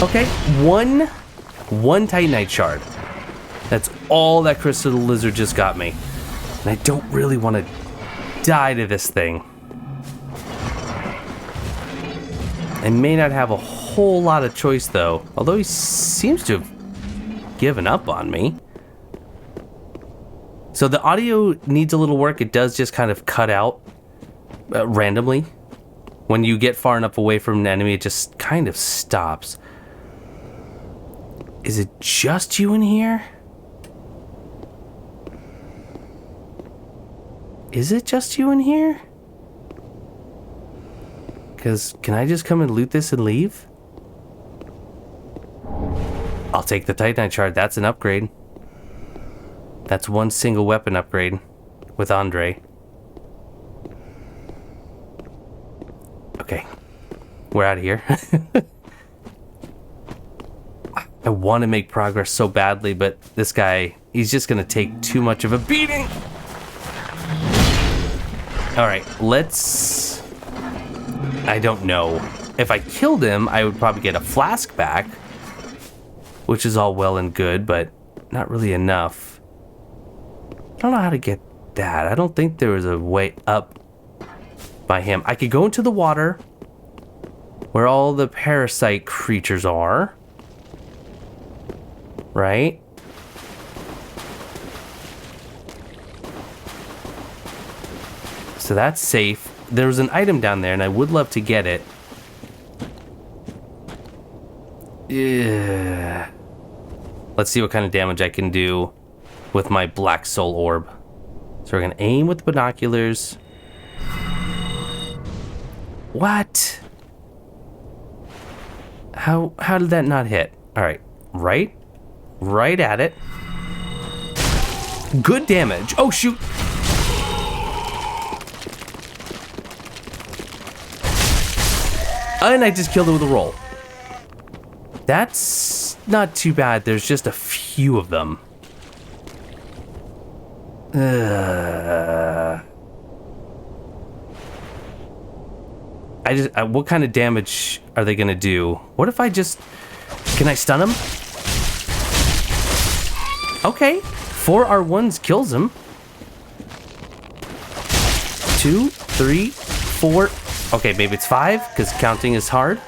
Okay. One Titanite shard. That's all that crystal lizard just got me. And I don't really want to die to this thing. I may not have a whole lot of choice though, although he seems to have given up on me. So the audio needs a little work. It does just kind of cut out randomly. When you get far enough away from an enemy, it just kind of stops. Is it just you in here? Is it just you in here? Because can I just come and loot this and leave? I'll take the Titanite shard. That's an upgrade. That's one single weapon upgrade with Andre. Okay. We're out of here. I want to make progress so badly, but this guy, he's just going to take too much of a beating. All right, let's... I don't know. If I killed him, I would probably get a flask back, which is all well and good, but not really enough. I don't know how to get that. I don't think there was a way up by him. I could go into the water where all the parasite creatures are. Right? So that's safe. There was an item down there and I would love to get it. Yeah. Let's see what kind of damage I can do with my black soul orb. So we're gonna aim with the binoculars. What? How did that not hit? All right, right at it. Good damage. Oh shoot. And I just killed it with a roll. That's not too bad. There's just a few of them. What kind of damage are they gonna do? What if I just... Can I stun him? Okay. 4 R1s kills him. 2, 3, 4... Okay, maybe it's 5, because counting is hard.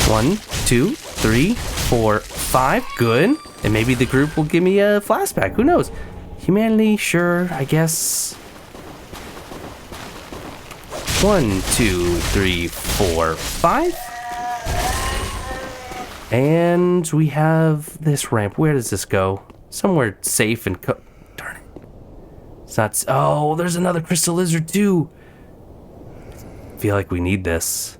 1, 2, 3, 4, 5. Good. And maybe the group will give me a flashback. Who knows? Humanity, sure, I guess. 1, 2, 3, 4, 5. And we have this ramp. Where does this go? Somewhere safe and... Darn it. It's not... Oh, there's another crystal lizard too. I feel like we need this.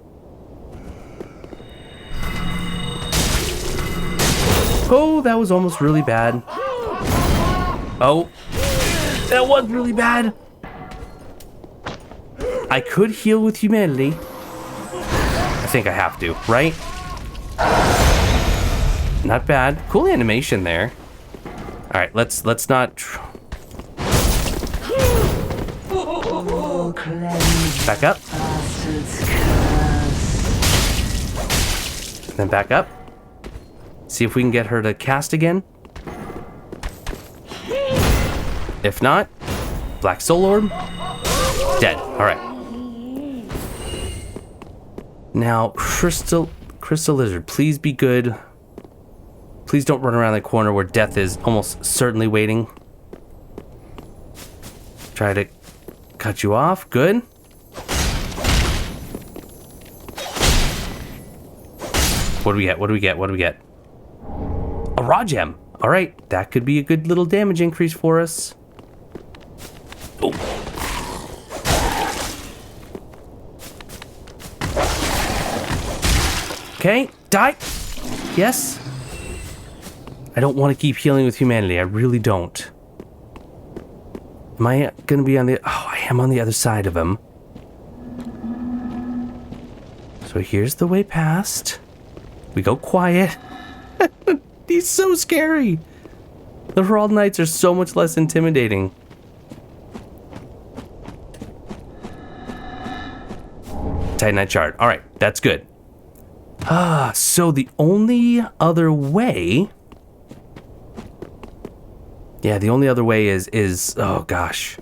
Oh, that was almost really bad. Oh, that was really bad. I could heal with humanity. I think I have to, right? Not bad. Cool animation there. All right, let's not. Back up. And then back up. See if we can get her to cast again. If not, Black Soul Orb. Dead. All right. Now, Crystal Lizard, please be good. Please don't run around the corner where death is almost certainly waiting. Try to cut you off. Good. What do we get? What do we get? What do we get? A raw gem. All right, that could be a good little damage increase for us. Oh. Okay, die. Yes. I don't want to keep healing with humanity. I really don't. Am I going to be on the... Oh, I am on the other side of him. So here's the way past. We go quiet. He's so scary. The Herald Knights are so much less intimidating. Titanite shard. All right, that's good. So the only other way... Yeah, the only other way is oh gosh,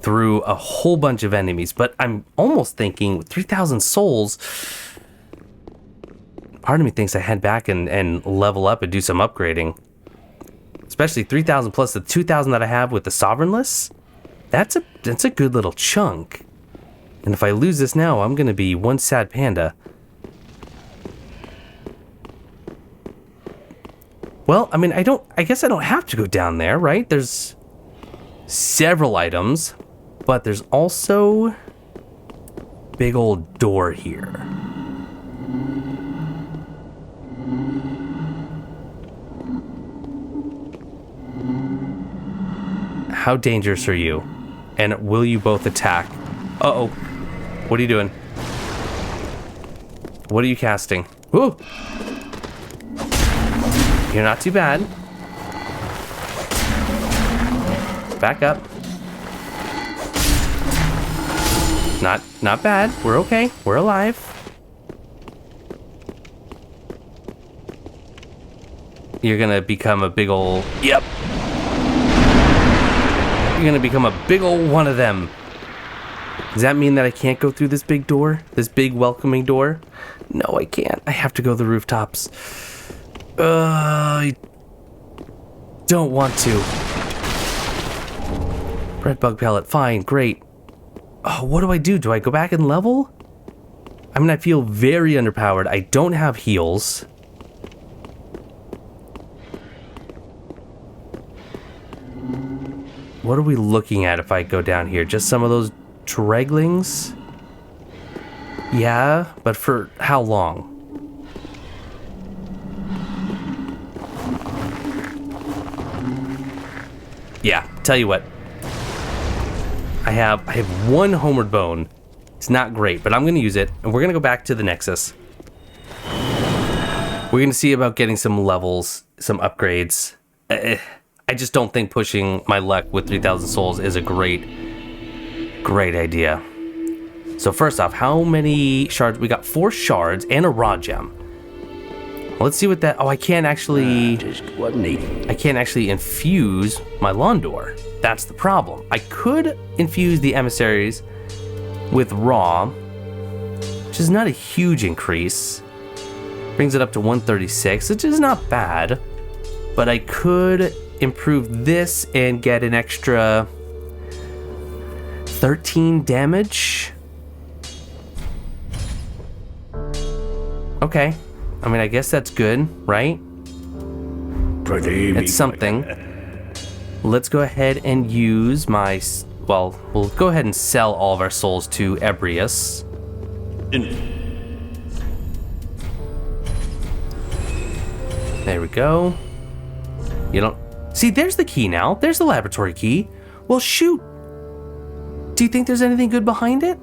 through a whole bunch of enemies. But I'm almost thinking with 3,000 souls, part of me thinks I head back and level up and do some upgrading. Especially 3,000 plus the 2,000 that I have with the Sovereignless. That's a good little chunk. And if I lose this now, I'm gonna be one sad panda. Well, I mean, I guess I don't have to go down there, right? There's several items, but there's also big old door here. How dangerous are you? And will you both attack? Uh-oh. What are you doing? What are you casting? Ooh! You're not too bad. Back up. Not bad. We're okay. We're alive. You're gonna become a big ol'... Yep. You're gonna become a big ol' one of them. Does that mean that I can't go through this big door? This big welcoming door? No, I can't. I have to go to the rooftops. I don't want to. Red bug pellet, fine, great. Oh, what do? Do I go back and level? I mean, I feel very underpowered. I don't have heals. What are we looking at if I go down here? Just some of those dreglings? Yeah, but for how long? Yeah, tell you what. I have one homeward bone. It's not great, but I'm going to use it, and we're going to go back to the Nexus. We're going to see about getting some levels, some upgrades. I just don't think pushing my luck with 3,000 souls is a great idea. So first off, how many shards? We got 4 shards and a raw gem. Let's see what that... Oh, I can't actually infuse my Londor. That's the problem. I could infuse the emissaries with raw, which is not a huge increase. Brings it up to 136, which is not bad. But I could improve this and get an extra 13 damage. Okay. I mean, I guess that's good, right? It's something. Let's go ahead and use my... Well, we'll go ahead and sell all of our souls to Ebrius. There we go. You don't... See, there's the key now. There's the laboratory key. Well, shoot. Do you think there's anything good behind it?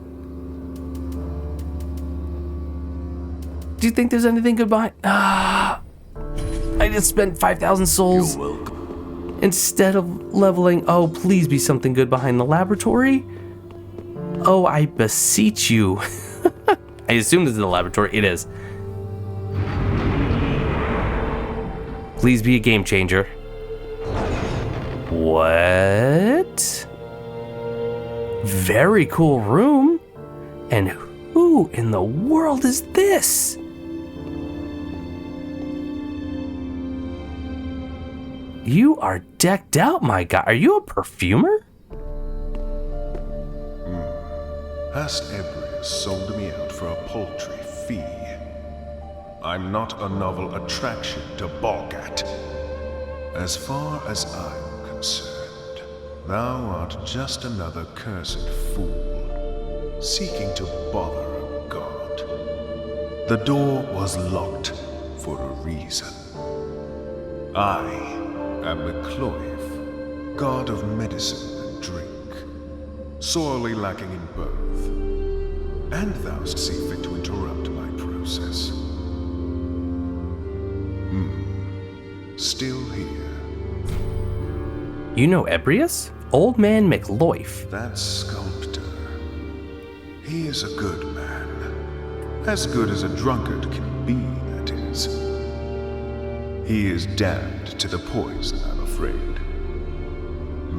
Do you think there's anything good behind... I just spent 5,000 souls.
You're welcome.
Instead of leveling... Oh, please be something good behind the laboratory. Oh, I beseech you. I assume this is the laboratory. It is. Please be a game changer. What? Very cool room. And who in the world is this? You are decked out, my guy. Are you a perfumer?
Past Ebrius sold me out for a paltry fee. I'm not a novel attraction to balk at. As far as I'm concerned, thou art just another cursed fool, seeking to bother a god. The door was locked for a reason. I am McCloyve, god of medicine and drink, sorely lacking in both, and thou'st see fit to interrupt my process. Still here.
You know Ebrius? Old Man McLoyf.
That sculptor. He is a good man. As good as a drunkard can be, that is. He is damned to the poison, I'm afraid.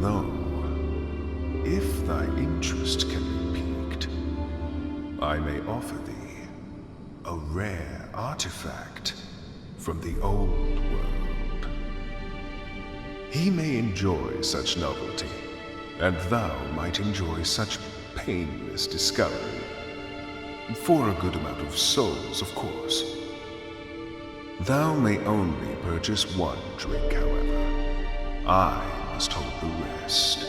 Though, if thy interest can be piqued, I may offer thee a rare artifact from the old world. He may enjoy such novelty, and thou might enjoy such painless discovery. For a good amount of souls, of course. Thou may only purchase one drink, however. I must hold the rest.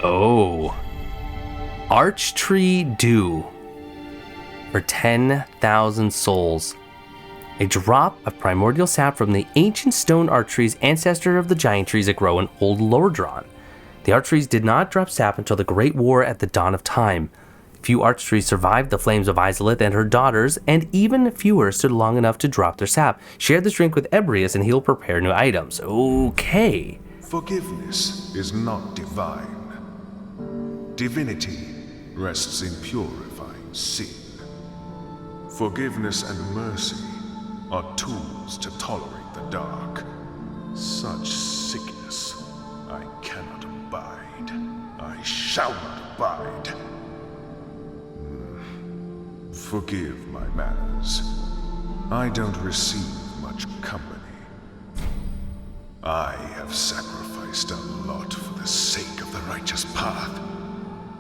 Oh. Archtree Dew. For 10,000 souls. A drop of primordial sap from the ancient stone arch trees, ancestor of the giant trees that grow in Old Lordran. The arch trees did not drop sap until the Great War at the dawn of time. Few arch trees survived the flames of Izalith and her daughters, and even fewer stood long enough to drop their sap. Share this drink with Ebrius and he'll prepare new items. Okay.
Forgiveness is not divine. Divinity rests in purifying sin. Forgiveness and mercy are tools to tolerate the dark. Such sickness I cannot abide. I shall not abide. Forgive my manners. I don't receive much company. I have sacrificed a lot for the sake of the righteous path.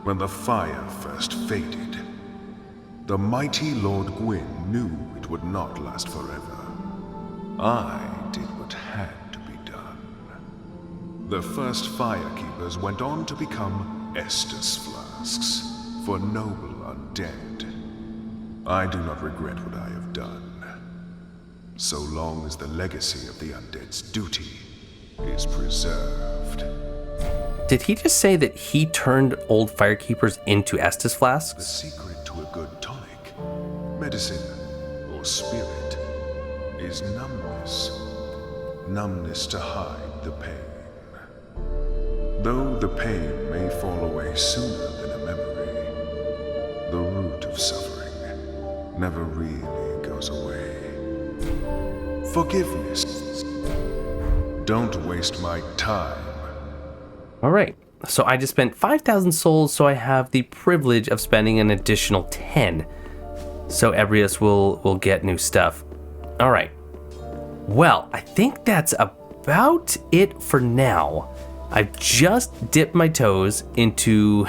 When the fire first faded, the mighty Lord Gwyn knew it would not last forever. I did what had to be done. The first firekeepers went on to become Estus flasks for noble undead. I do not regret what I have done, so long as the legacy of the undead's duty is preserved.
Did he just say that he turned old firekeepers into Estus
The
flasks?
secret to a good tonic, medicine, or spirit is numbness. Numbness to hide the pain. Though the pain may fall away sooner than a memory, the root of suffering never really goes away. Forgiveness. Don't waste my time.
All right. So I just spent 5,000 souls, so I have the privilege of spending an additional 10. So Ebrius will get new stuff. All right. Well, I think that's about it for now. I've just dipped my toes into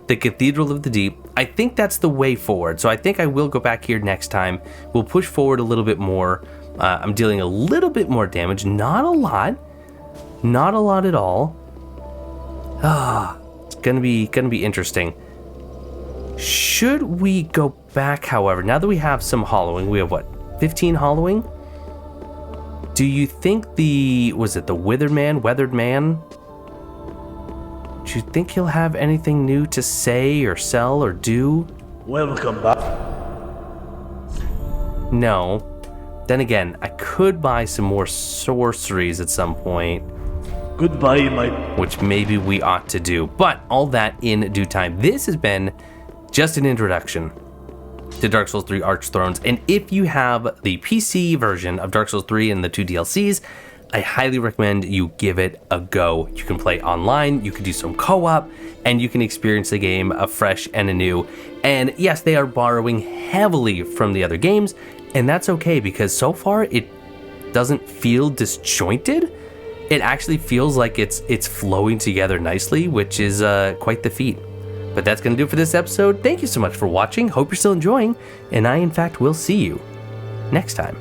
the Cathedral of the Deep. I think that's the way forward. So I think I will go back here next time. We'll push forward a little bit more. I'm dealing a little bit more damage. Not a lot. Not a lot at all. It's gonna be interesting. Should we go back, however, now that we have some hollowing, we have what, 15 hollowing? Do you think was it the weathered man? Do you think he'll have anything new to say or sell or do?
Welcome back.
No. Then again, I could buy some more sorceries at some point.
Goodbye, my...
Which maybe we ought to do, but all that in due time. This has been just an introduction to Dark Souls 3 Archthrones, and if you have the PC version of Dark Souls 3 and the 2 DLCs, I highly recommend you give it a go. You can play online, you can do some co-op, and you can experience the game afresh and anew. And yes, they are borrowing heavily from the other games, and that's okay because so far it doesn't feel disjointed. It actually feels like it's flowing together nicely, which is quite the feat. But that's going to do it for this episode. Thank you so much for watching. Hope you're still enjoying, and I, in fact, will see you next time.